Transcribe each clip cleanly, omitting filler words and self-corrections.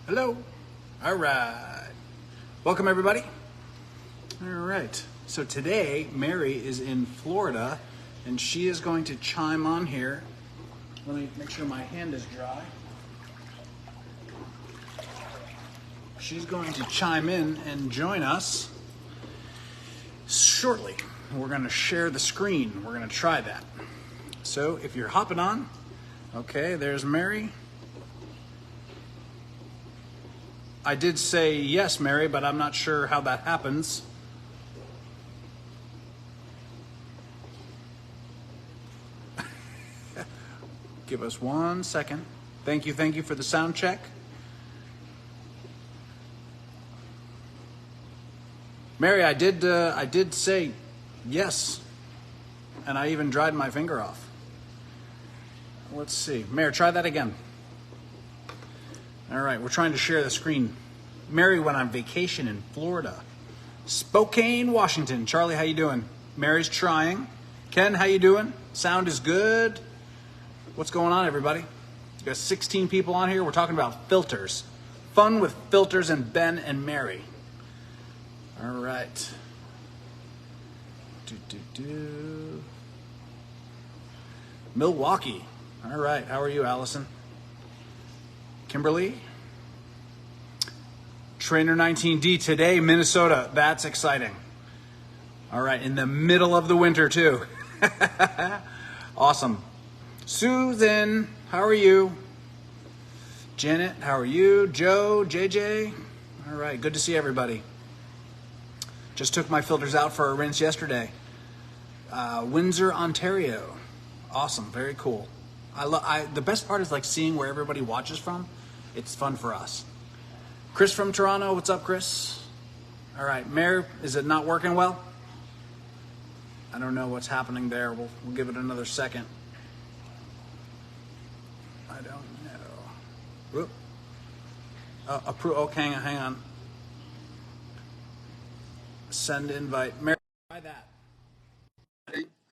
Hello. All right. Welcome, everybody. All right. So today, Mary is in Florida, and she is going to chime on here. Let me make sure my hand is dry. She's going to chime in and join us shortly. We're going to share the screen. We're going to try that. So if you're hopping on, okay, there's Mary. I did say yes, Mary, but I'm not sure how that happens. Give us 1 second. Thank you for the sound check. Mary, I did say yes, and I even dried my finger off. Let's see. Mary, try that again. All right, we're trying to share the screen. Mary went on vacation in Florida. Spokane, Washington. Charlie, how you doing? Mary's trying. Ken, how you doing? Sound is good. What's going on, everybody? You got 16 people on here. We're talking about filters. Fun with filters and Ben and Mary. All right. Milwaukee. All right, how are you, Allison? Kimberly? Trainer 19D today, Minnesota. That's exciting. All right, in the middle of the winter, too. Awesome. Susan, how are you? Janet, how are you? Joe, JJ? All right, good to see everybody. Just took my filters out for a rinse yesterday. Windsor, Ontario. Awesome, very cool. The best part is like seeing where everybody watches from. It's fun for us. Chris from Toronto, what's up, Chris? All right, Mary, is it not working well? I don't know what's happening there. We'll give it another second. I don't know. Whoop. Okay, hang on. Send invite. Mary, try that.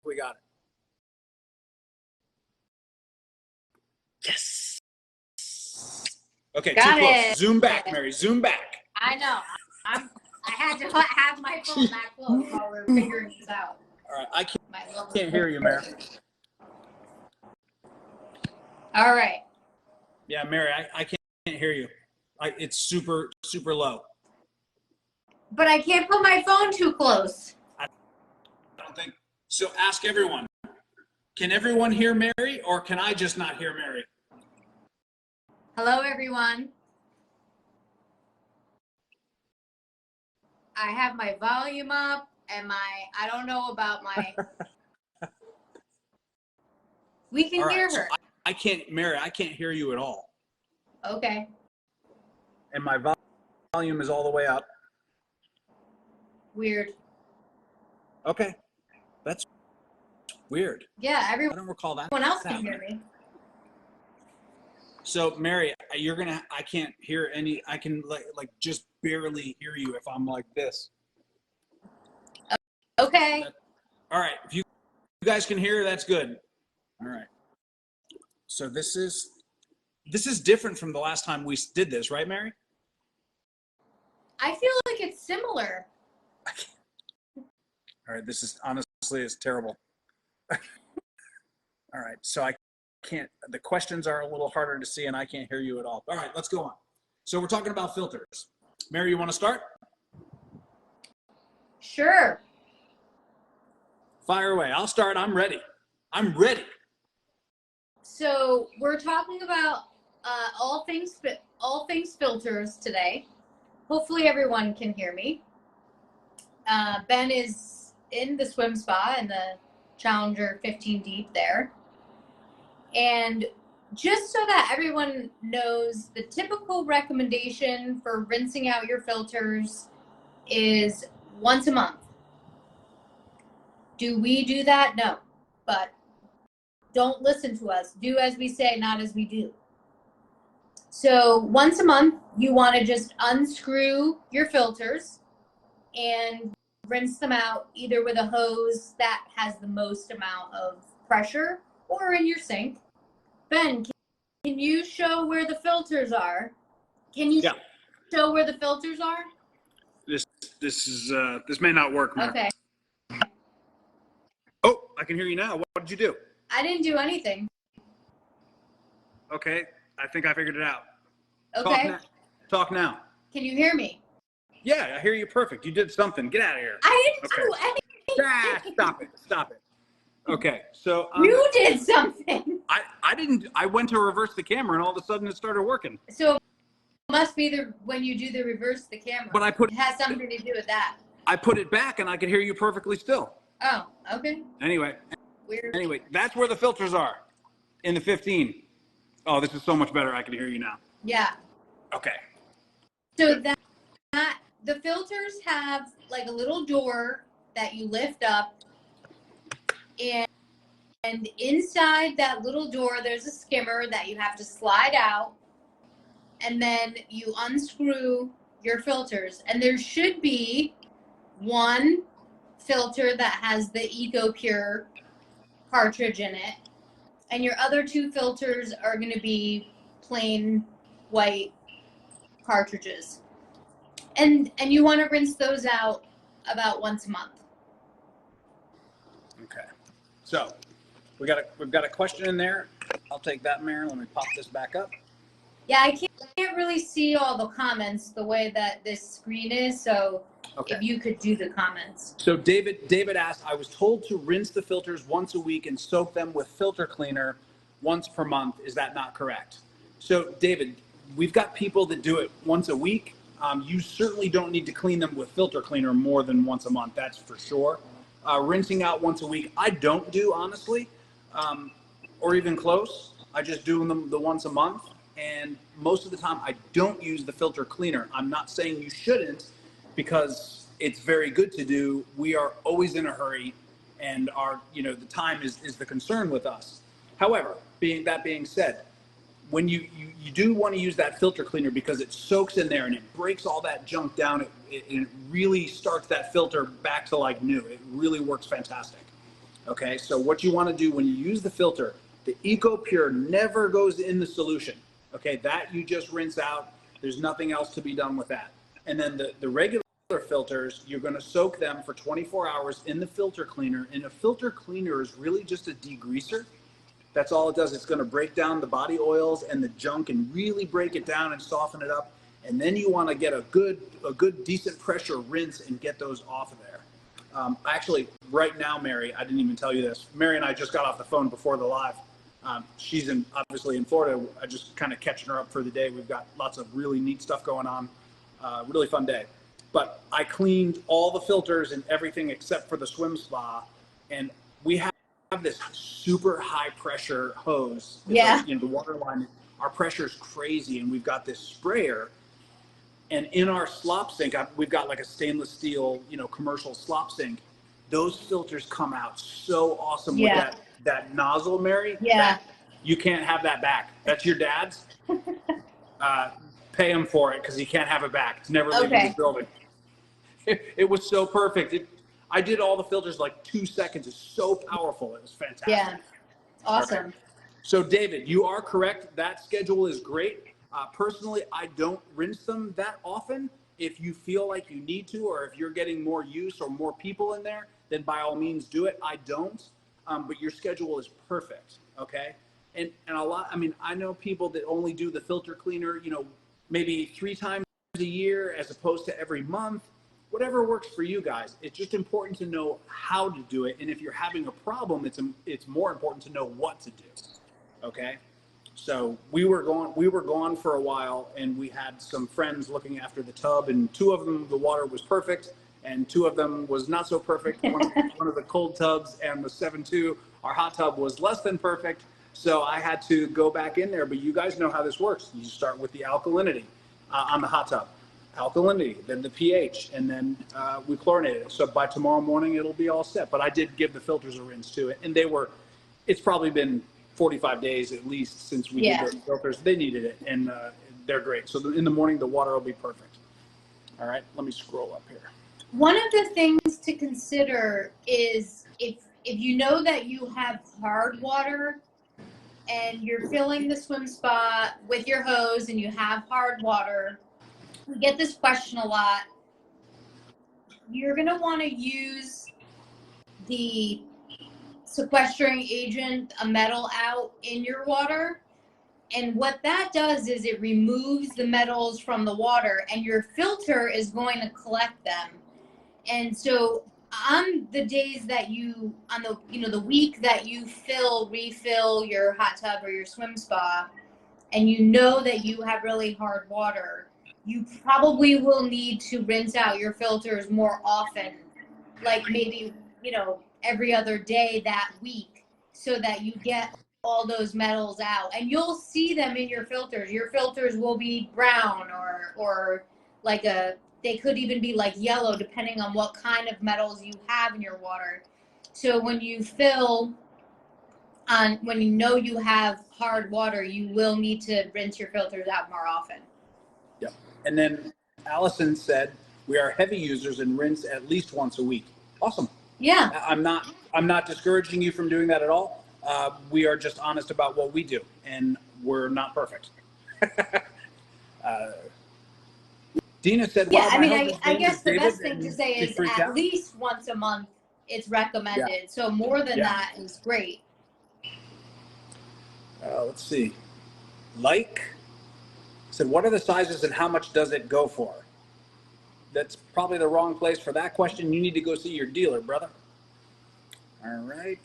We got it. Yes. Okay, got too close. it. Zoom back, Mary. Zoom back. I know. I had to have my phone that close while we were figuring this out. All right, I can't hear you, Mary. All right. Yeah, Mary, I can't hear you. It's super low. But I can't put my phone too close. I don't think so. Ask everyone. Can everyone hear Mary, or can I just not hear Mary? Hello, everyone. I have my volume up and I don't know about my, we can hear her. So I can't, Mary, I can't hear you at all. Okay. And my volume is all the way up. Weird. Okay. That's weird. Yeah, I don't recall that. Everyone else can hear me. So Mary, I can't hear any, I can like just barely hear you if I'm like this. Okay. All right. If you guys can hear, that's good. All right. So this is different from the last time we did this, right, Mary? I feel like it's similar. All right. This is honestly, it's terrible. All right. So the questions are a little harder to see and I can't hear you at all. All right, let's go on. So we're talking about filters. Mary, you want to start? Sure. Fire away. I'll start. I'm ready. So we're talking about all things filters today. Hopefully everyone can hear me. Ben is in the swim spa in the Challenger 15 deep there. And just so that everyone knows, the typical recommendation for rinsing out your filters is once a month. Do we do that? No. But don't listen to us. Do as we say, not as we do. So once a month, you want to just unscrew your filters and rinse them out either with a hose that has the most amount of pressure or in your sink. Ben, can you show where the filters are? Can you Yeah. show where the filters are? This may not work, man. Okay. Oh, I can hear you now. What did you do? I didn't do anything. Okay, I think I figured it out. Okay. Talk now. Can you hear me? Yeah, I hear you perfect. You did something. Get out of here. I didn't Okay. do anything. Stop it. Okay, so You did something. I didn't. I went to reverse the camera, and all of a sudden it started working. So it must be when you do the reverse the camera. But it has something to do with that. I put it back, and I could hear you perfectly still. Oh, okay. Anyway. Weird. Anyway, that's where the filters are in the 15. Oh, this is so much better. I can hear you now. Yeah. Okay. So that the filters have like a little door that you lift up, and inside that little door there's a skimmer that you have to slide out, and then you unscrew your filters, and there should be one filter that has the EcoPure cartridge in it, and your other two filters are going to be plain white cartridges, and you want to rinse those out about once a month. Okay, so we've got a question in there. I'll take that, Mary. Let me pop this back up. Yeah, I can't really see all the comments the way that this screen is, so okay. If you could do the comments. So David asked, I was told to rinse the filters once a week and soak them with filter cleaner once per month. Is that not correct? So David, we've got people that do it once a week. You certainly don't need to clean them with filter cleaner more than once a month, that's for sure. Rinsing out once a week, I don't do, honestly, or even close. I just do them the once a month. And most of the time, I don't use the filter cleaner. I'm not saying you shouldn't, because it's very good to do. We are always in a hurry, and the time is the concern with us. However, being said, when you do want to use that filter cleaner, because it soaks in there and it breaks all that junk down, it really starts that filter back to like new. It really works fantastic. Okay, so what you want to do when you use the filter, the EcoPure never goes in the solution. Okay, that you just rinse out. There's nothing else to be done with that. And then the regular filters, you're going to soak them for 24 hours in the filter cleaner. And a filter cleaner is really just a degreaser. That's all it does. It's going to break down the body oils and the junk and really break it down and soften it up. And then you want to get a good decent pressure rinse and get those off of there. Actually, right now, Mary, I didn't even tell you this. Mary and I just got off the phone before the live. She's obviously in Florida. I just kind of catching her up for the day. We've got lots of really neat stuff going on. Really fun day. But I cleaned all the filters and everything except for the swim spa. And we have this super high pressure hose. Yeah. The water line, our pressure is crazy. And we've got this sprayer. And in our slop sink, we've got like a stainless steel, commercial slop sink. Those filters come out so awesome with that nozzle, Mary. Yeah. You can't have that back. That's your dad's. Pay him for it, because he can't have it back. It's never leaving his building. It was so perfect. I did all the filters like 2 seconds. It's so powerful. It was fantastic. Yeah. Awesome. Okay. So David, you are correct. That schedule is great. Personally, I don't rinse them that often. If you feel like you need to, or if you're getting more use or more people in there, then by all means do it. I don't. But your schedule is perfect. Okay. And I know people that only do the filter cleaner, maybe 3 times a year as opposed to every month. Whatever works for you guys. It's just important to know how to do it. And if you're having a problem, it's more important to know what to do. Okay. So we were gone for a while, and we had some friends looking after the tub, and 2 of them, the water was perfect, and 2 of them was not so perfect. One of the cold tubs and the 7.2, our hot tub was less than perfect. So I had to go back in there, but you guys know how this works. You start with the alkalinity on the hot tub, alkalinity, then the pH, and then we chlorinated it. So by tomorrow morning, it'll be all set. But I did give the filters a rinse to it, and it's probably been 45 days at least since we did those filters. They needed it, and they're great. So in the morning, the water will be perfect. All right, let me scroll up here. One of the things to consider is if you know that you have hard water, and you're filling the swim spa with your hose and you have hard water, we get this question a lot. You're going to want to use the sequestering agent, a metal out in your water. And what that does is it removes the metals from the water, and your filter is going to collect them. And so on the days that the week that you refill your hot tub or your swim spa, and you know that you have really hard water, you probably will need to rinse out your filters more often, like maybe, every other day that week, so that you get all those metals out. And you'll see them in your filters. Your filters will be brown or like they could even be like yellow, depending on what kind of metals you have in your water. So when you when you know you have hard water, you will need to rinse your filters out more often. Yep. And then Allison said, we are heavy users and rinse at least once a week. Awesome. Yeah. I'm not discouraging you from doing that at all. We are just honest about what we do, and we're not perfect. Dina said, yeah, wow, I guess the best thing to say is at least once a month it's recommended. Yeah. So more than that is great. Let's see. Said, what are the sizes and how much does it go for? That's probably the wrong place for that question. You need to go see your dealer, brother. All right.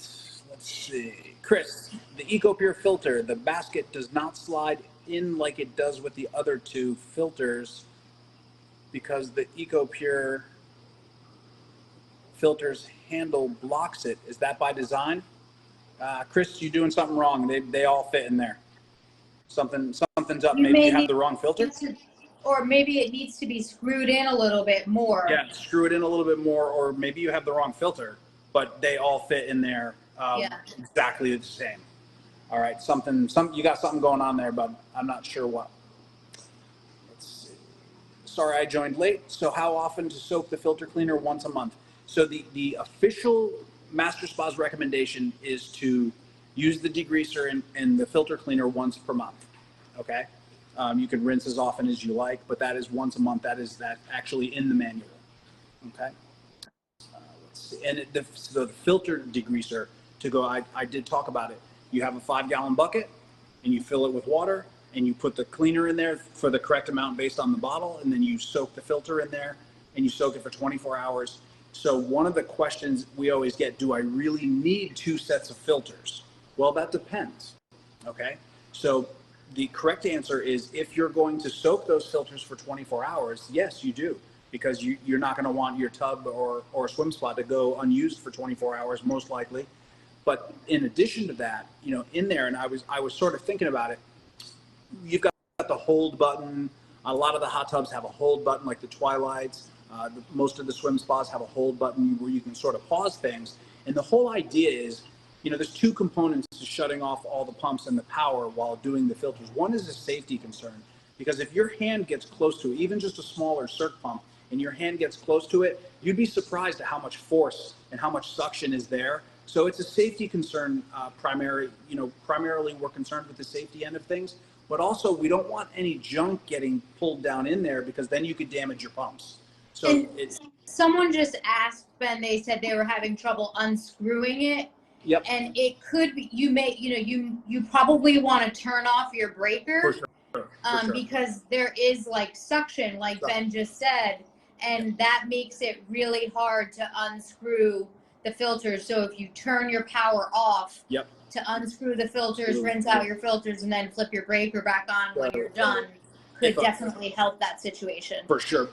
Let's see. Chris, the EcoPure filter, the basket does not slide in like it does with the other two filters because the EcoPure filter's handle blocks it. Is that by design? Chris, you're doing something wrong. They all fit in there. Something's up. Maybe you have the wrong filter. Or maybe it needs to be screwed in a little bit more. Yeah, screw it in a little bit more, or maybe you have the wrong filter, but they all fit in there exactly the same. All right, you got something going on there, but I'm not sure what. Let's see. Sorry, I joined late. So how often to soak the filter cleaner? Once a month. So the official Master Spa's recommendation is to use the degreaser and the filter cleaner once per month. Okay. You can rinse as often as you like, but that is once a month. That is actually in the manual. Okay. Let's see. And the filter degreaser to go, I did talk about it. You have a 5-gallon bucket and you fill it with water and you put the cleaner in there for the correct amount based on the bottle. And then you soak the filter in there and you soak it for 24 hours. So one of the questions we always get, do I really need 2 sets of filters? Well, that depends. Okay. So the correct answer is if you're going to soak those filters for 24 hours, yes, you do, because you're not going to want your tub or swim spa to go unused for 24 hours, most likely. But in addition to that, in there, and I was sort of thinking about it, you've got the hold button. A lot of the hot tubs have a hold button, like the Twilights. Most of the swim spas have a hold button where you can sort of pause things. And the whole idea is, there's 2 components to shutting off all the pumps and the power while doing the filters. One is a safety concern, because if your hand gets close to it, even just a smaller circ pump, and your hand gets close to it, you'd be surprised at how much force and how much suction is there. So it's a safety concern. Primarily we're concerned with the safety end of things, but also we don't want any junk getting pulled down in there, because then you could damage your pumps. So someone just asked, Ben, they said they were having trouble unscrewing it. Yep. And it could be, you probably want to turn off your breaker. For sure. Because there is like suction, like Ben just said, and that makes it really hard to unscrew the filters. So if you turn your power off to unscrew the filters, rinse out your filters, and then flip your breaker back on when you're done, could definitely help that situation. For sure.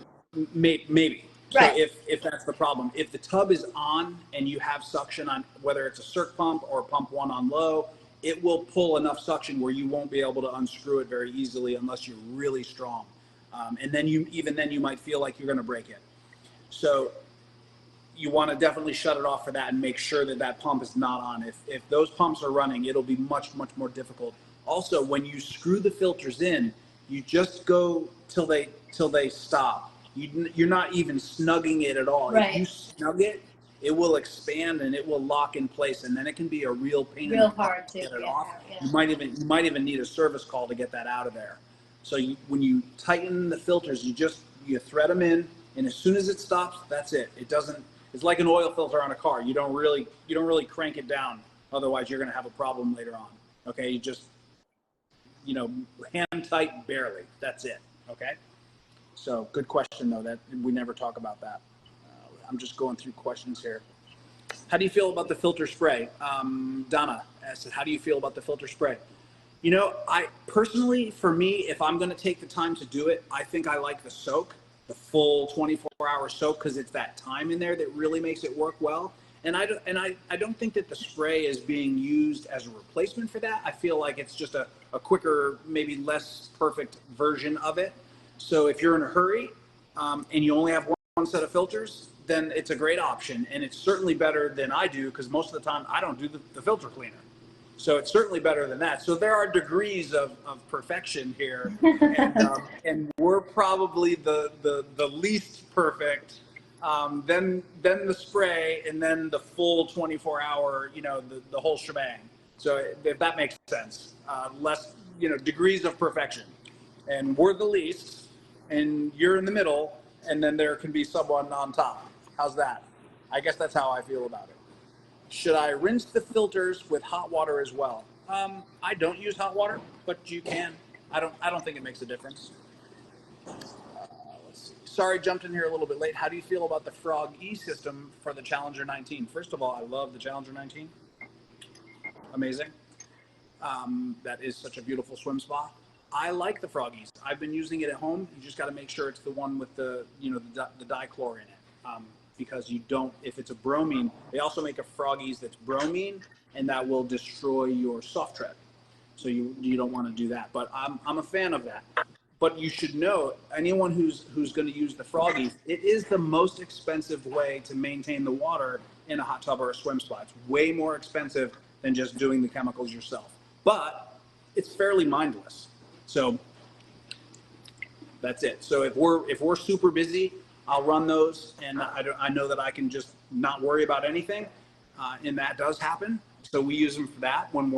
Maybe. Right. So if that's the problem, if the tub is on and you have suction on, whether it's a circ pump or pump 1 on low, it will pull enough suction where you won't be able to unscrew it very easily unless you're really strong. And then you might feel like you're going to break it. So you want to definitely shut it off for that and make sure that pump is not on. If those pumps are running, it'll be much, much more difficult. Also, when you screw the filters in, you just go till they stop. You're not even snugging it at all. Right. If you snug it, it will expand and it will lock in place, and then it can be a real pain Real in the butt hard to get it get off. out, yeah. You might even need a service call to get that out of there. So when you tighten the filters, you thread them in, and as soon as it stops, that's it. It doesn't. It's like an oil filter on a car. You don't really crank it down. Otherwise, you're going to have a problem later on. Okay, you just hand tight barely. That's it. Okay. So good question though. That we never talk about that. I'm just going through questions here. How do you feel about the filter spray? Donna asked, how do you feel about the filter spray? I personally, for me, if I'm going to take the time to do it, I think I like the soak, the full 24-hour soak, because it's that time in there that really makes it work well. And I don't think that the spray is being used as a replacement for that. I feel like it's just a quicker, maybe less perfect version of it. So if you're in a hurry and you only have one set of filters, then it's a great option. And it's certainly better than I do, because most of the time I don't do the filter cleaner. So it's certainly better than that. So there are degrees of perfection here, and we're probably the least perfect. Then the spray, and then the full 24-hour, the whole shebang. So if that makes sense, less degrees of perfection, and we're the least, and you're in the middle, and then there can be someone on top. How's that? I guess that's how I feel about it. Should I rinse the filters with hot water as well? I don't use hot water, but you can. I don't think it makes a difference. Let's see. Sorry, jumped in here a little bit late. How do you feel about the Frog E system for the Challenger 19? First of all, I love the Challenger 19. Amazing. That is such a beautiful swim spa. I like the Froggies. I've been using it at home. You just got to make sure it's the one with the the dichlor in it. Because you don't, if it's a bromine, they also make a Froggies that's bromine, and that will destroy your soft tread. So you don't want to do that. But I'm a fan of that. But you should know, anyone who's going to use the Froggies, it is the most expensive way to maintain the water in a hot tub or a swim spa. It's way more expensive than just doing the chemicals yourself. But it's fairly mindless. So that's it. So if we're super busy, I'll run those, and I know that I can just not worry about anything, and that does happen. So we use them for that when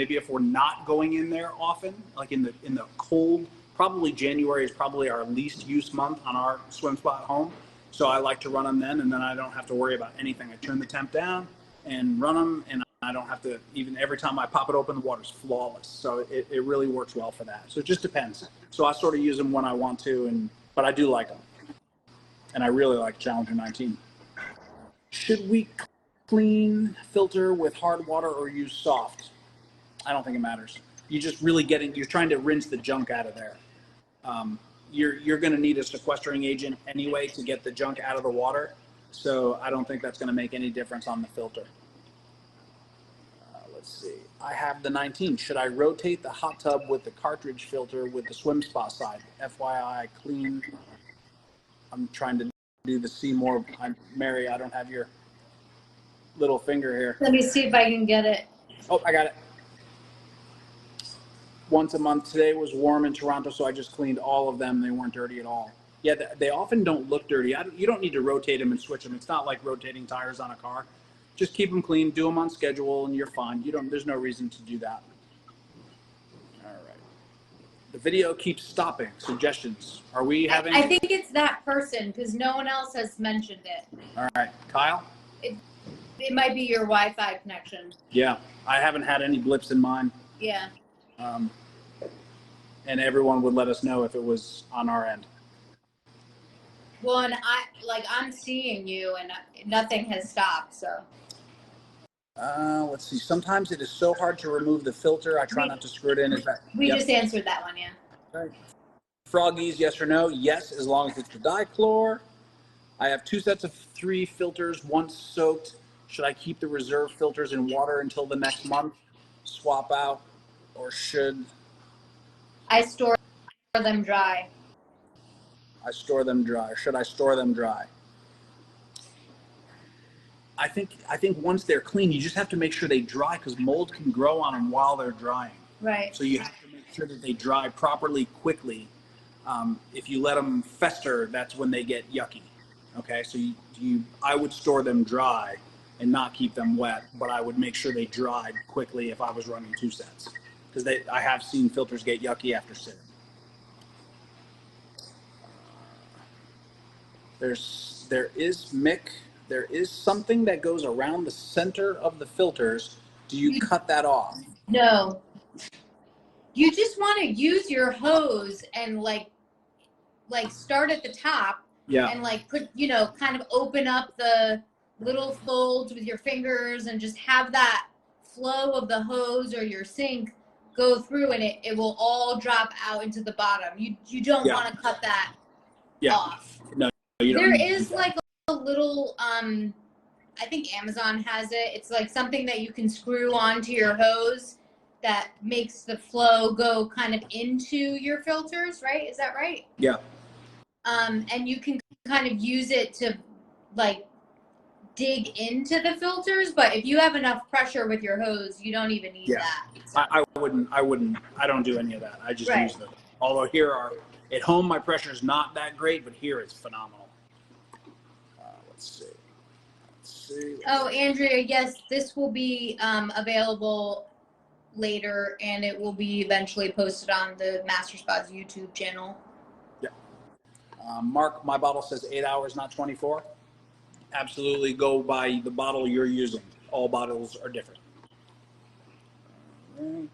if we're not going in there often, like in the cold. Probably January is probably our least use month on our swim spa at home. So I like to run them then, and then I don't have to worry about anything. I turn the temp down and run them, and I don't have to, even every time I pop it open, the water's flawless. So it really works well for that. So it just depends. So I sort of use them when I want to, but I do like them. And I really like Challenger 19. Should we clean filter with hard water or use soft? I don't think it matters. You just really you're trying to rinse the junk out of there. You're going to need a sequestering agent anyway to get the junk out of the water. So I don't think that's going to make any difference on the filter. Let's see. I have the 19. Should I rotate the hot tub with the cartridge filter with the swim spa side? FYI, clean. I'm trying to do the Seymour. Mary, I don't have your little finger here. Let me see if I can get it. Oh, I got it. Once a month. Today was warm in Toronto, so I just cleaned all of them. They weren't dirty at all. Yeah, they often don't look dirty. You don't need to rotate them and switch them. It's not like rotating tires on a car. Just keep them clean, do them on schedule, and you're fine. There's no reason to do that. All right. The video keeps stopping. Suggestions. Are we having? I think it's that person, because no one else has mentioned it. All right. Kyle? It might be your Wi-Fi connection. Yeah. I haven't had any blips in mine. Yeah. And everyone would let us know if it was on our end. Well, and I'm seeing you, and nothing has stopped, so. Let's see. Sometimes it is so hard to remove the filter. I try not to screw it in. We just answered that one, yeah. Right. Froggies, yes or no? Yes, as long as it's the dichlor. I have 2 sets of 3 filters, once soaked. Should I keep the reserve filters in water until the next month? Swap out, or should I store them dry. I store them dry? Or should I store them dry? I think once they're clean, you just have to make sure they dry, because mold can grow on them while they're drying. Right. So you have to make sure that they dry properly quickly. If you let them fester, that's when they get yucky. Okay, so I would store them dry and not keep them wet, but I would make sure they dried quickly if I was running 2 sets, because I have seen filters get yucky after sitting. There is something that goes around the center of the filters. Do you cut that off? No. You just want to use your hose and like start at the top. Yeah. And like put, kind of open up the little folds with your fingers and just have that flow of the hose or your sink go through, and it will all drop out into the bottom. You don't want to cut that off. No, you don't. There is like a little I think Amazon has it. It's like something that you can screw onto your hose that makes the flow go kind of into your filters, right? Is that right? Yeah. And you can kind of use it to like dig into the filters, but if you have enough pressure with your hose, you don't even need that. So. I don't do any of that. I just use them. Although at home, my pressure is not that great, but here it's phenomenal. Let's see. Oh, Andrea, yes, this will be available later, and it will be eventually posted on the Master Spas YouTube channel. Yeah. Mark, my bottle says 8 hours, not 24. Absolutely go by the bottle you're using. All bottles are different. All right.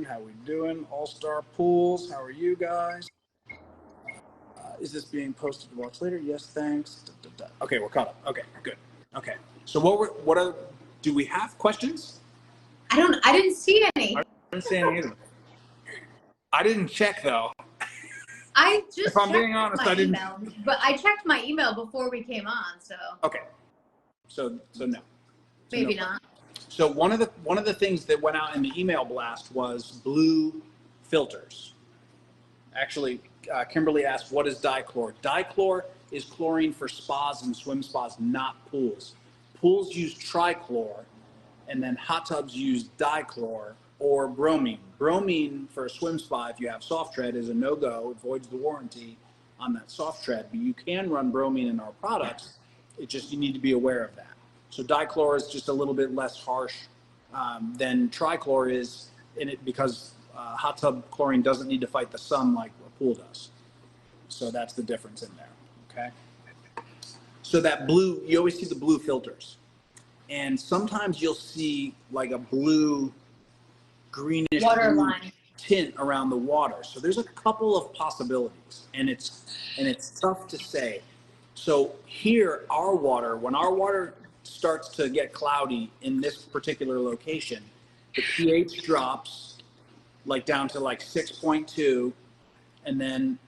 How we doing? All-Star Pools, how are you guys? Is this being posted to watch later? Yes, thanks. Okay, we're caught up. Okay, good. Okay. So do we have questions? I didn't see any. I didn't see any either. I didn't check though. I just if I'm being honest, I didn't. Email, but I checked my email before we came on, so. Okay. So no. Maybe not. So one of the things that went out in the email blast was blue filters. Actually, Kimberly asked, what is dichlor? Dichlor is chlorine for spas and swim spas, not pools. Pools use trichlor, and then hot tubs use dichlor or bromine. Bromine for a swim spa, if you have soft tread, is a no-go. It voids the warranty on that soft tread, but you can run bromine in our products. It's just you need to be aware of that. So dichlor is just a little bit less harsh than trichlor is in it, because hot tub chlorine doesn't need to fight the sun like a pool does. So that's the difference in there, okay? So that blue, you always see the blue filters. And sometimes you'll see like a blue, greenish waterline tint around the water. So there's a couple of possibilities, and it's tough to say. So here, when our water starts to get cloudy in this particular location, the pH drops like down to like 6.2, and then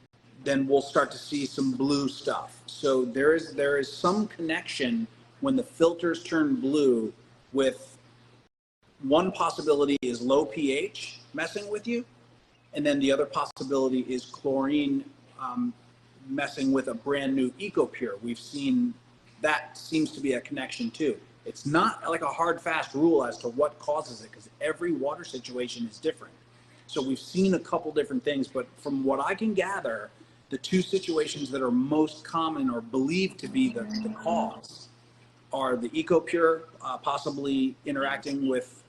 we'll start to see some blue stuff. So there is some connection when the filters turn blue. With one possibility is low pH messing with you, and then the other possibility is chlorine messing with a brand new EcoPure. We've seen that seems to be a connection too. It's not like a hard fast rule as to what causes it, because every water situation is different. So we've seen a couple different things, but from what I can gather, the two situations that are most common or believed to be the cause are the EcoPure possibly interacting with,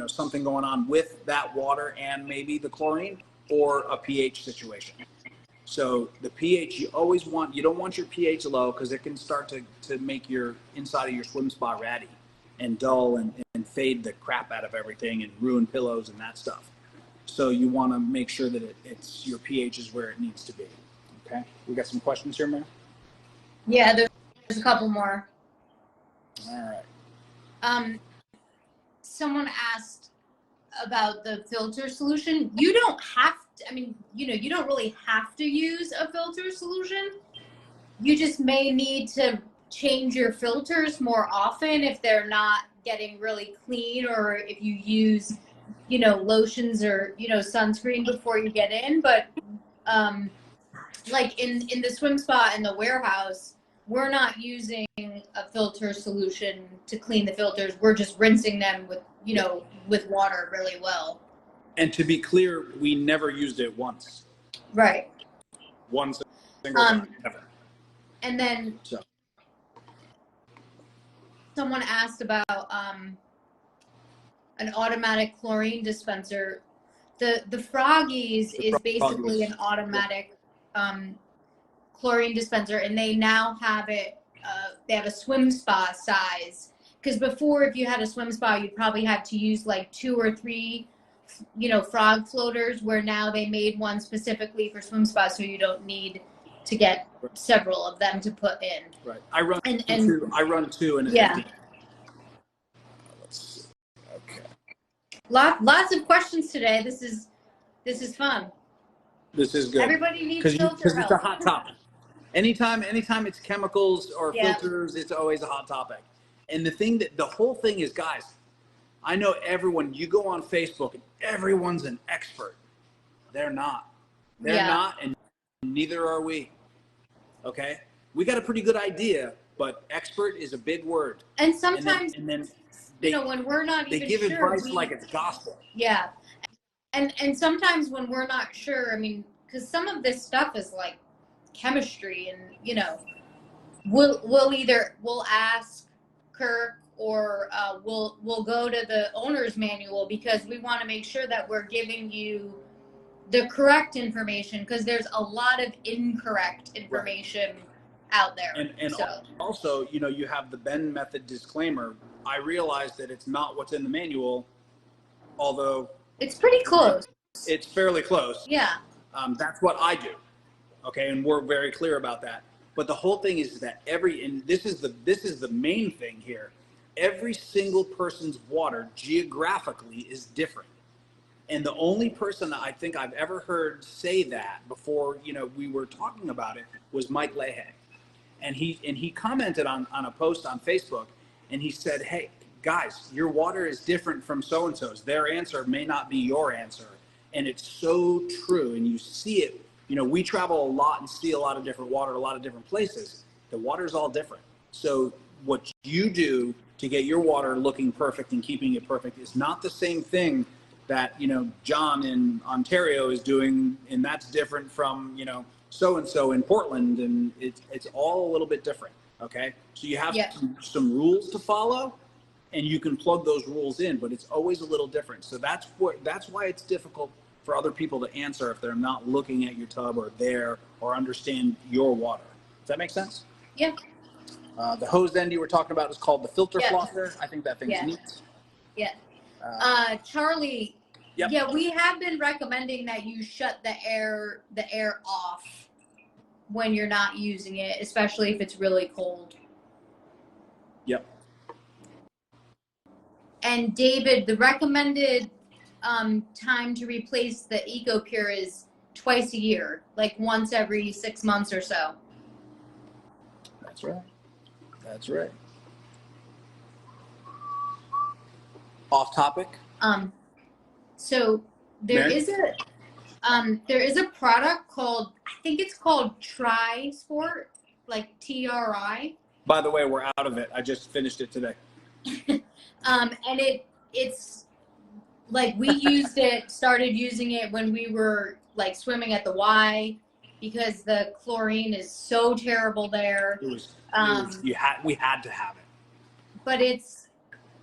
something going on with that water and maybe the chlorine, or a pH situation. So the pH, you don't want your pH low, because it can start to make your inside of your swim spa ratty and dull and fade the crap out of everything and ruin pillows and that stuff. So you want to make sure that it's your pH is where it needs to be. Okay, we got some questions here, man. Yeah, there's a couple more. All right. Someone asked about the filter solution. You don't have to, you don't really have to use a filter solution. You just may need to change your filters more often if they're not getting really clean, or if you use, lotions or, sunscreen before you get in. But like in the swim spa in the warehouse, we're not using a filter solution to clean the filters. We're just rinsing them with water really well. And to be clear, we never used it once. Right. One single time, never. And then someone asked about an automatic chlorine dispenser. The Froggies is basically an automatic chlorine dispenser, and they now have it. They have a swim spa size. Because before, if you had a swim spa, you'd probably have to use like 2 or 3, frog floaters. Where now they made one specifically for swim spas, so you don't need to get several of them to put in. Right. I run two. I run 2 and yeah. Let's see. Okay. Lots of questions today. This is fun. This is good. Everybody needs filter because help. it's a hot topic. Anytime it's chemicals or filters, it's always a hot topic. And the whole thing is, guys, I know everyone, you go on Facebook and everyone's an expert. They're not. They're not, and neither are we. Okay? We got a pretty good idea, but expert is a big word. And sometimes, and then they, when we're not even sure. They give advice like it's gospel. Yeah. And sometimes when we're not sure, I mean, because some of this stuff is like chemistry, and, we'll ask Kirk, or we'll go to the owner's manual, because we want to make sure that we're giving you the correct information, because there's a lot of incorrect information out there. And also, you have the Ben method disclaimer. I realize that it's not what's in the manual, although it's pretty close. It's fairly close. Yeah. That's what I do. Okay, and we're very clear about that. But the whole thing is that and this is the main thing here. Every single person's water geographically is different. And the only person I think I've ever heard say that before, we were talking about it, was Mike Leahy. And he commented on a post on Facebook, and he said, hey, guys, your water is different from so-and-so's. Their answer may not be your answer. And it's so true. And you see it. We travel a lot and see a lot of different water, a lot of different places. The water's all different. So what you do to get your water looking perfect and keeping it perfect is not the same thing that, John in Ontario is doing. And that's different from, so-and-so in Portland. And it's all a little bit different. Okay. So you have some rules to follow, and you can plug those rules in, but it's always a little different. So that's why it's difficult for other people to answer if they're not looking at your tub or understand your water. Does that make sense? Yeah. The hose end you were talking about is called the filter flosser. I think that thing's neat. Yeah. Charlie. Yep. Yeah, we have been recommending that you shut the air off when you're not using it, especially if it's really cold. Yep. And David, the recommended time to replace the EcoPure is twice a year, like once every 6 months or so. That's right. That's right. Off topic. So there is a product called, I think it's called Tri-Sport, like TRI. By the way, we're out of it. I just finished it today. And it's like we started using it when we were like swimming at the Y, because the chlorine is so terrible there. We had to have it. But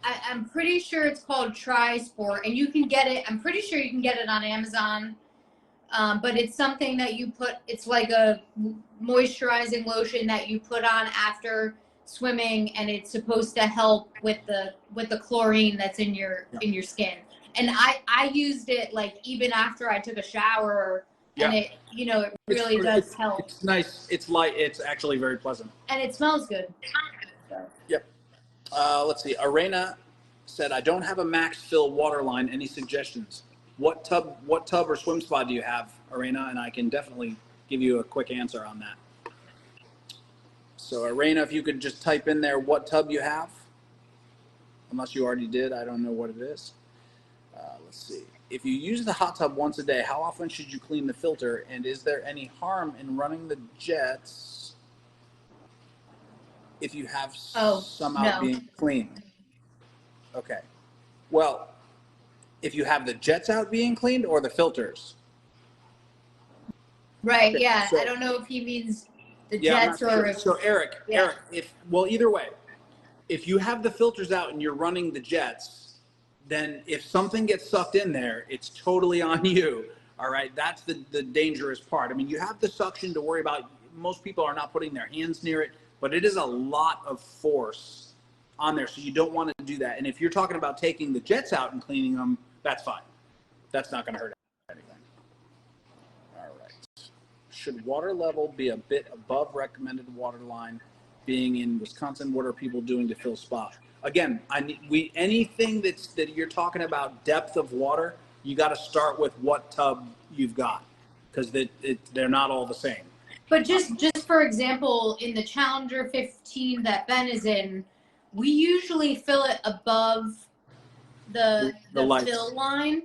I'm pretty sure it's called Tri-Sport, and you can get it. I'm pretty sure you can get it on Amazon. But it's something that it's like a moisturizing lotion that you put on after swimming, and it's supposed to help with the chlorine that's in your skin. And I used it like even after I took a shower, and it really does help. It's nice. It's light. It's actually very pleasant. And it smells good. So. Yep. Let's see. Arena said, I don't have a max fill water line. Any suggestions? What tub or swim spa do you have, Arena? And I can definitely give you a quick answer on that. So Arena, if you could just type in there what tub you have. Unless you already did, I don't know what it is. Let's see. If you use the hot tub once a day, how often should you clean the filter? And is there any harm in running the jets if you have some out being cleaned? Okay. Well, if you have the jets out being cleaned or the filters? Right, Okay, yeah. so, I don't know if he means the Yeah, I'm jets not or sure. So Eric, yeah. either way, if you have the filters out and you're running the jets, then if something gets sucked in there, it's totally on you. All right, that's the dangerous part. I mean, you have the suction to worry about. Most people are not putting their hands near it, but it is a lot of force on there, so you don't want to do that. And if you're talking about taking the jets out and cleaning them, that's fine. That's not going to hurt anything. All right. Should water level be a bit above recommended water line? Being in Wisconsin, what are people doing to fill spot? Again, anything that you're talking about depth of water, you got to start with what tub you've got, because they're not all the same. But just for example, in the Challenger 15 that Ben is in, we usually fill it above the fill line.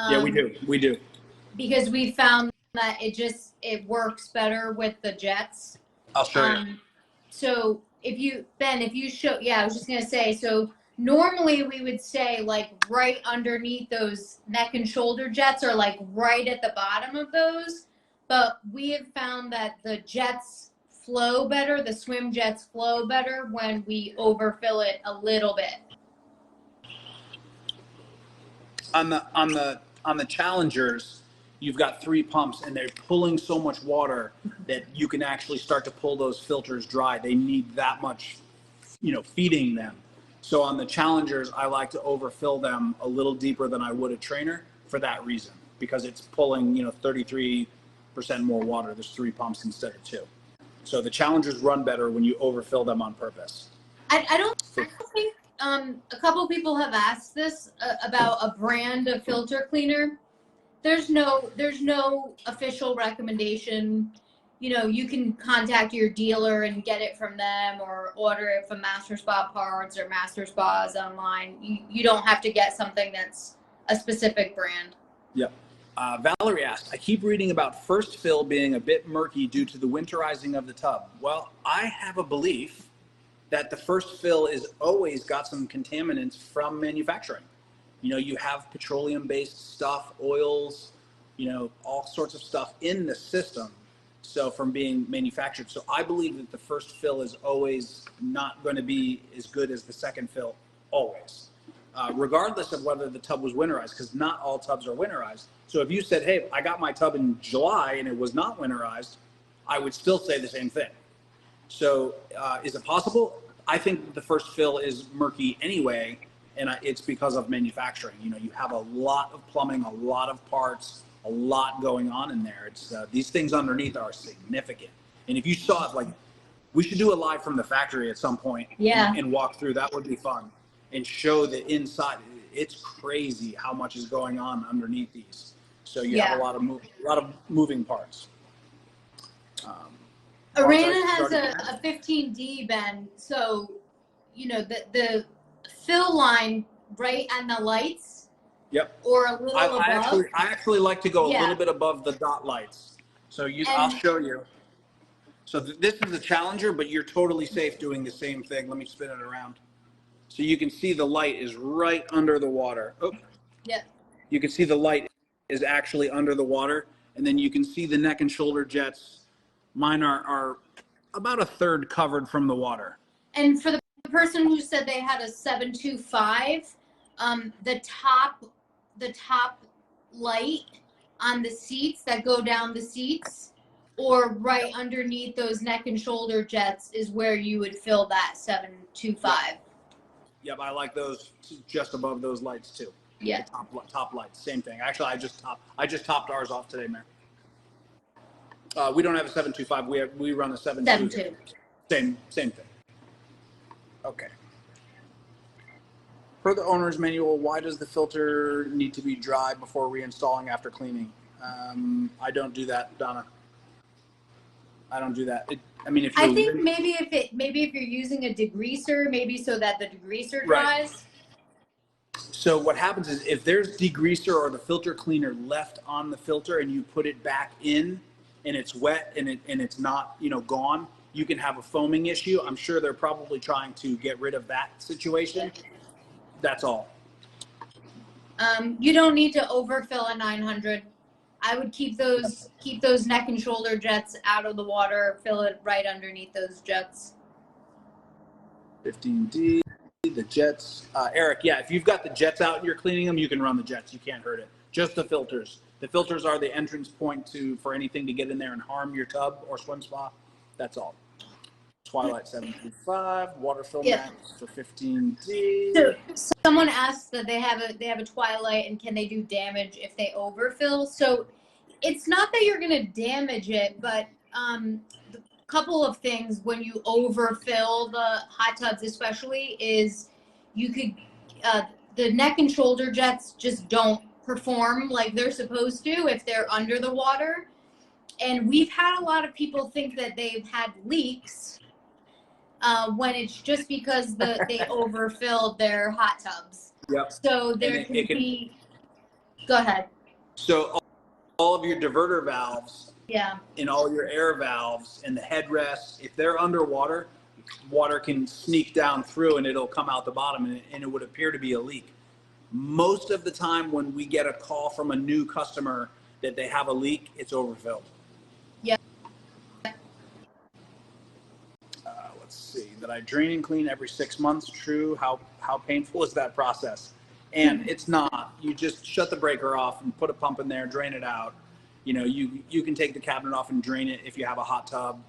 Yeah, we do. Because we found that it works better with the jets. I'll show you. So if you show, I was just gonna say, so normally we would say like right underneath those neck and shoulder jets, or like right at the bottom of those. But we have found that the jets flow better, the swim jets flow better when we overfill it a little bit. On the Challengers, you've got 3 pumps and they're pulling so much water that you can actually start to pull those filters dry. They need that much, feeding them. So on the Challengers, I like to overfill them a little deeper than I would a trainer for that reason, because it's pulling, 33% more water. There's 3 pumps instead of 2. So the Challengers run better when you overfill them on purpose. I don't think a couple of people have asked this about a brand of filter cleaner. There's no official recommendation. You can contact your dealer and get it from them, or order it from Master Spa Parts or Master Spas online. You don't have to get something that's a specific brand. Yep. Valerie asked, I keep reading about first fill being a bit murky due to the winterizing of the tub. Well, I have a belief that the first fill is always got some contaminants from manufacturing. You have petroleum-based stuff, oils, all sorts of stuff in the system. So from being manufactured. So I believe that the first fill is always not going to be as good as the second fill, always. Regardless of whether the tub was winterized, because not all tubs are winterized. So if you said, hey, I got my tub in July and it was not winterized, I would still say the same thing. So is it possible? I think the first fill is murky anyway, and it's because of manufacturing. You have a lot of plumbing, a lot of parts, a lot going on in there. It's these things underneath are significant. And if you saw it, like, we should do a live from the factory at some point, and walk through. That would be fun, and show the inside. It's crazy how much is going on underneath these. So you have a lot of moving parts. Arena has a 15D, Ben. So, the fill line right on the lights. Yep. Or a little above. I actually like to go a little bit above the dot lights. So I'll show you. So this is a Challenger, but you're totally safe doing the same thing. Let me spin it around. So you can see the light is right under the water. Oh. Yeah. You can see the light is actually under the water, and then you can see the neck and shoulder jets. Mine are about a third covered from the water. And for the person who said they had a 725, the top light on the seats that go down the seats, or right underneath those neck and shoulder jets, is where you would fill that 725. Yep, I like those just above those lights too. Yeah. The top lights, same thing. Actually, I just topped ours off today, man. We don't have a 725. We run a 7.2. Same thing. Okay. Per the owner's manual, why does the filter need to be dry before reinstalling after cleaning? I don't do that, Donna. I don't do that. Maybe if you're using a degreaser, maybe so that the degreaser dries. Right. So what happens is, if there's degreaser or the filter cleaner left on the filter and you put it back in and it's wet and it's not, gone, you can have a foaming issue. I'm sure they're probably trying to get rid of that situation. That's all. You don't need to overfill a 900. I would keep those neck and shoulder jets out of the water, fill it right underneath those jets. 15D, the jets. Eric, yeah, if you've got the jets out and you're cleaning them, you can run the jets. You can't hurt it. Just the filters. The filters are the entrance point for anything to get in there and harm your tub or swim spa. That's all. Twilight 735, water fill max for 15D. So someone asked that they have a Twilight and can they do damage if they overfill? So it's not that you're gonna damage it, but a couple of things when you overfill the hot tubs, especially, is you could the neck and shoulder jets just don't perform like they're supposed to if they're under the water. And we've had a lot of people think that they've had leaks when it's just because they overfilled their hot tubs. Yep. So there can be. Go ahead. So all of your diverter valves, yeah, and all your air valves and the headrests, if they're underwater, water can sneak down through and it'll come out the bottom and it would appear to be a leak. Most of the time when we get a call from a new customer that they have a leak, it's overfilled. Yeah. Let's see, that I drain and clean every 6 months. True. How painful is that process? And it's not. You just shut the breaker off and put a pump in there, drain it out. You know, you can take the cabinet off and drain it if you have a hot tub.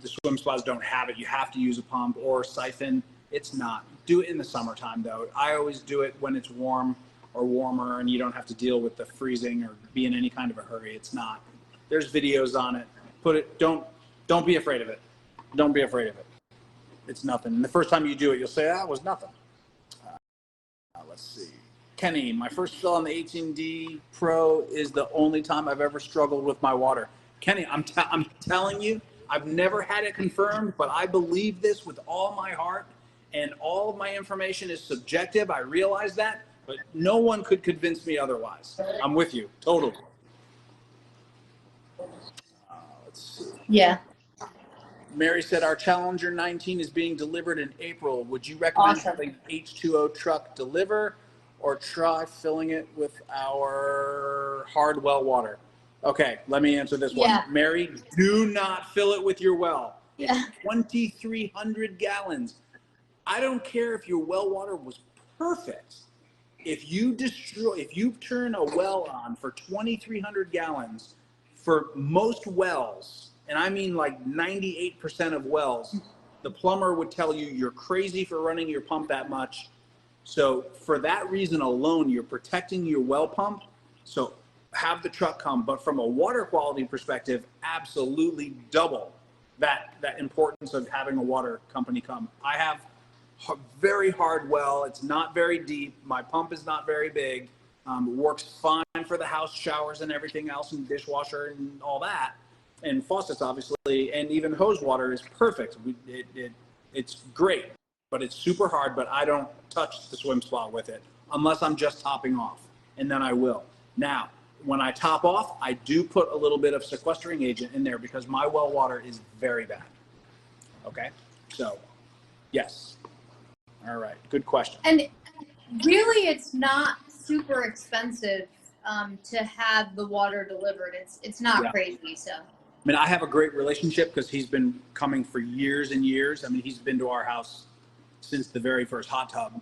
The swim spas don't have it. You have to use a pump or siphon. It's not. Do it in the summertime, though. I always do it when it's warm or warmer and you don't have to deal with the freezing or be in any kind of a hurry. It's not. There's videos on it. Don't be afraid of it. Don't be afraid of it. It's nothing. And the first time you do it, you'll say, that was nothing. Let's see. Kenny, my first fill on the 18D Pro is the only time I've ever struggled with my water. Kenny, I'm telling you, I've never had it confirmed, but I believe this with all my heart, and all of my information is subjective. I realize that, but no one could convince me otherwise. I'm with you, totally. Let's see. Yeah. Mary said, our Challenger 19 is being delivered in April. Would you recommend having H2O truck deliver or try filling it with our hard well water? Okay, let me answer this one. Mary, do not fill it with your well. Yeah. It's 2,300 gallons. I don't care if your well water was perfect. If you turn a well on for 2,300 gallons, for most wells, and I mean like 98% of wells, the plumber would tell you you're crazy for running your pump that much. So for that reason alone, you're protecting your well pump. So have the truck come. But from a water quality perspective, absolutely double that importance of having a water company come. I have a very hard well. It's not very deep. My pump is not very big. It works fine for the house showers and everything else, and dishwasher and all that. And faucets, obviously, and even hose water is perfect. It's great, but it's super hard. But I don't touch the swim spa with it unless I'm just topping off, and then I will. Now, when I top off, I do put a little bit of sequestering agent in there because my well water is very bad. Okay, so yes. All right, good question. And really, it's not super expensive to have the water delivered. It's not crazy, so. I mean, I have a great relationship because he's been coming for years and years. I mean, he's been to our house since the very first hot tub.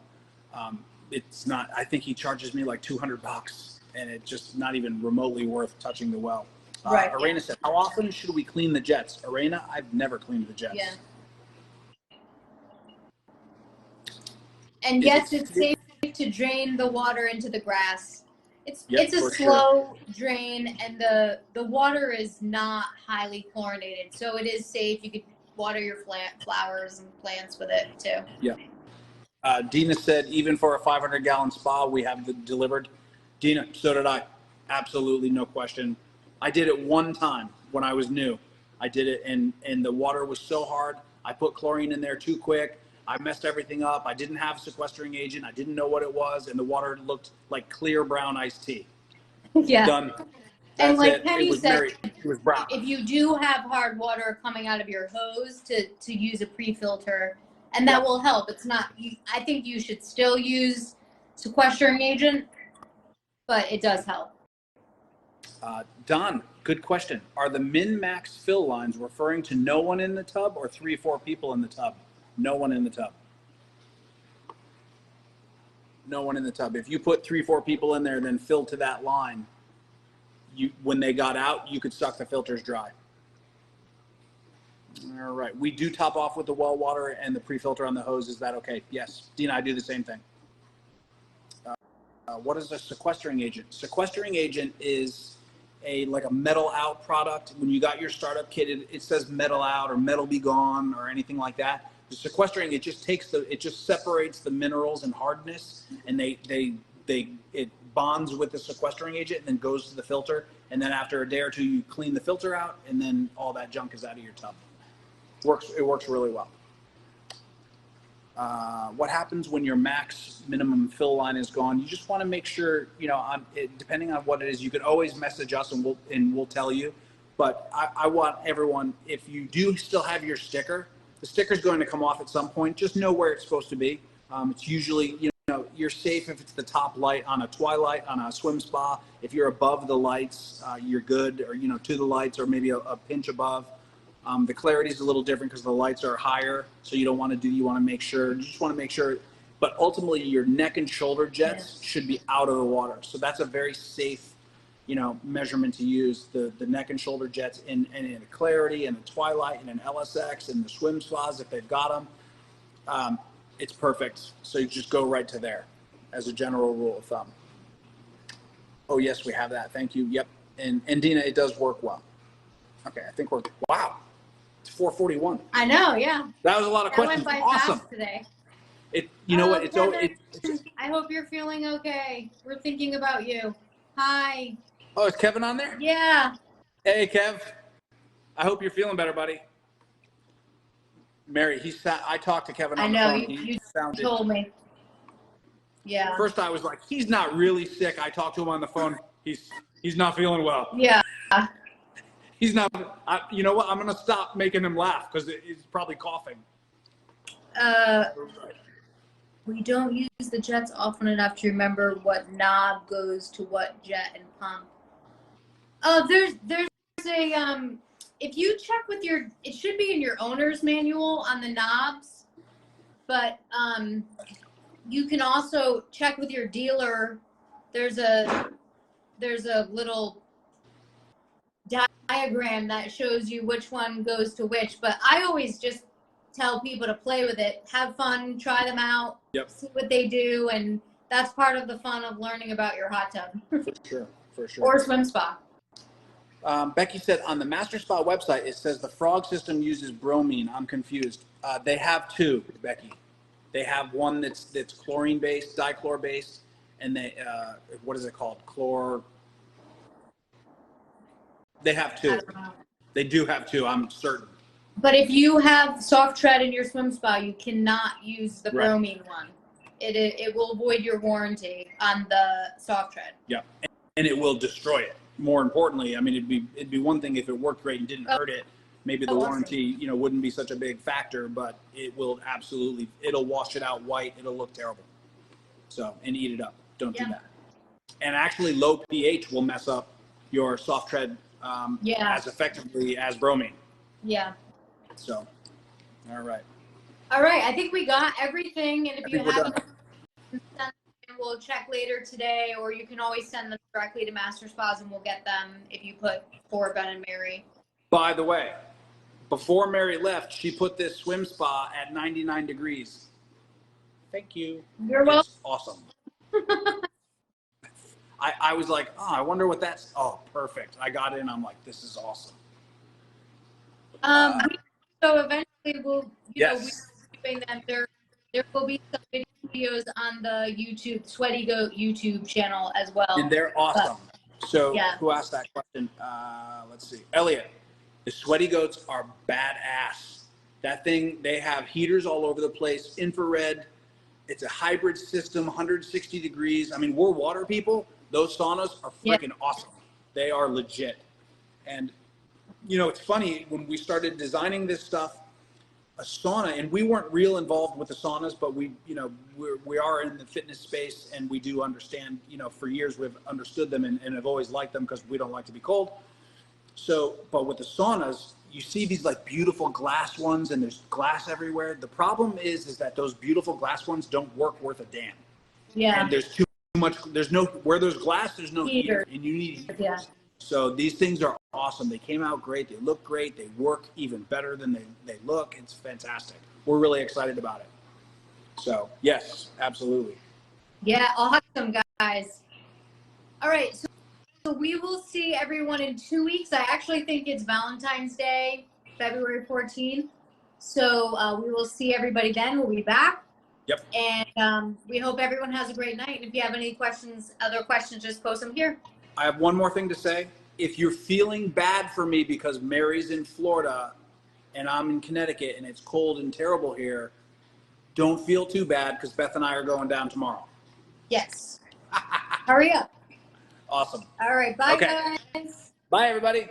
It's not, I think he charges me like $200 and it's just not even remotely worth touching the well. Right. Arena said, how often should we clean the jets? Arena, I've never cleaned the jets. Yeah. And yes, it's safe to drain the water into the grass. It's a slow drain, and the water is not highly chlorinated, so it is safe. You could water your flowers and plants with it too. Yeah. Dina said, even for a 500-gallon spa, we have delivered. Dina, so did I. Absolutely, no question. I did it one time when I was new. I did it, and the water was so hard. I put chlorine in there too quick. I messed everything up. I didn't have sequestering agent. I didn't know what it was, and the water looked like clear brown iced tea. Yeah. Done. And like it. Penny said, it was brown. If you do have hard water coming out of your hose, to use a pre-filter, and that will help. It's not. I think you should still use sequestering agent, but it does help. Don, good question. Are the min-max fill lines referring to no one in the tub or 3 or 4 people in the tub? No one in the tub. No one in the tub. If you put 3 or 4 people in there and then fill to that line, when they got out, you could suck the filters dry. All right. We do top off with the well water and the pre-filter on the hose. Is that okay? Yes. Dina, I do the same thing. What is a sequestering agent? Sequestering agent is like a metal out product. When you got your startup kit, it says metal out or metal be gone or anything like that. The sequestering, it just separates the minerals and hardness, and it bonds with the sequestering agent and then goes to the filter. And then after a day or two, you clean the filter out, and then all that junk is out of your tub. It works really well. What happens when your max minimum fill line is gone? You just want to make sure, depending on what it is, you can always message us and we'll tell you. But I want everyone, if you do still have your sticker, the sticker is going to come off at some point. Just know where it's supposed to be. It's usually, you're safe if it's the top light on a twilight, on a swim spa. If you're above the lights, you're good, or, to the lights, or maybe a pinch above. The clarity is a little different because the lights are higher, so you want to make sure, but ultimately your neck and shoulder jets should be out of the water. So that's a very safe, measurement to use. The neck and shoulder jets in a clarity and a twilight and an LSX and the swim spas, if they've got them, it's perfect. So you just go right to there as a general rule of thumb. Oh yes, we have that. Thank you. Yep. And Dina, it does work well. Okay. I think wow. It's 4:41. I know, yeah. That was a lot of questions. Went by awesome. Fast today. What? I hope you're feeling okay. We're thinking about you. Hi. Oh, is Kevin on there? Yeah. Hey, Kev. I hope you're feeling better, buddy. Mary, I talked to Kevin on the phone. You told me. Yeah. First, I was like, he's not really sick. I talked to him on the phone. He's not feeling well. Yeah. He's not. You know what? I'm gonna stop making him laugh because he's probably coughing. We don't use the jets often enough to remember what knob goes to what jet and pump. Oh, there's a if you check with it should be in your owner's manual on the knobs, but you can also check with your dealer. There's a little diagram that shows you which one goes to which, but I always just tell people to play with it, have fun, try them out, see what they do, and that's part of the fun of learning about your hot tub. For sure. Or swim spa. Becky said on the Master Spa website, it says the frog system uses bromine. I'm confused. They have two, Becky. They have one that's chlorine based, dichlor based, and they what is it called? They have two. They do have two, I'm certain. But if you have soft tread in your swim spa, you cannot use the bromine one. It will void your warranty on the soft tread. Yeah, and it will destroy it. More importantly, I mean, it'd be one thing if it worked great and didn't hurt it. Maybe the warranty, wouldn't be such a big factor, but it will absolutely, it'll wash it out white. It'll look terrible. So, and eat it up. Don't do that. And actually, low pH will mess up your soft tread as effectively as bromine. Yeah. So, all right. I think we got everything. And if you haven't, we'll check later today, or you can always send them directly to Master Spas and we'll get them if you put for Ben and Mary. By the way, before Mary left, she put this swim spa at 99 degrees. Thank you. You're welcome. Awesome. I was like, oh, I wonder what that's. Oh, perfect. I got in. I'm like, this is awesome. So eventually we'll, we're keeping them. There will be some videos on the YouTube, Sweaty Goat YouTube channel as well. And they're awesome. So who asked that question? Let's see. Elliot, the Sweaty Goats are badass. That thing, they have heaters all over the place, infrared. It's a hybrid system, 160 degrees. I mean, we're water people. Those saunas are freaking awesome. They are legit. And, it's funny, when we started designing this stuff, a sauna, and we weren't real involved with the saunas, but we, you know, we are in the fitness space, and we do understand, you know, for years we've understood them and have always liked them because we don't like to be cold. So, but with the saunas, you see these like beautiful glass ones, and there's glass everywhere. The problem is that those beautiful glass ones don't work worth a damn. Yeah. And there's too much, there's no, where there's glass, there's no heater, and you need heaters. Yeah. So these things are awesome. They came out great. They look great. They work even better than they look. It's fantastic. We're really excited about it. So yes, absolutely. Yeah, awesome, guys. All right, so we will see everyone in 2 weeks. I actually think it's Valentine's Day, February 14th. So we will see everybody then. We'll be back. Yep. And we hope everyone has a great night. And if you have any questions, other questions, just post them here. I have one more thing to say. If you're feeling bad for me because Mary's in Florida and I'm in Connecticut and it's cold and terrible here, don't feel too bad because Beth and I are going down tomorrow. Yes. Hurry up. Awesome. All right. Bye, Okay. guys. Bye, everybody.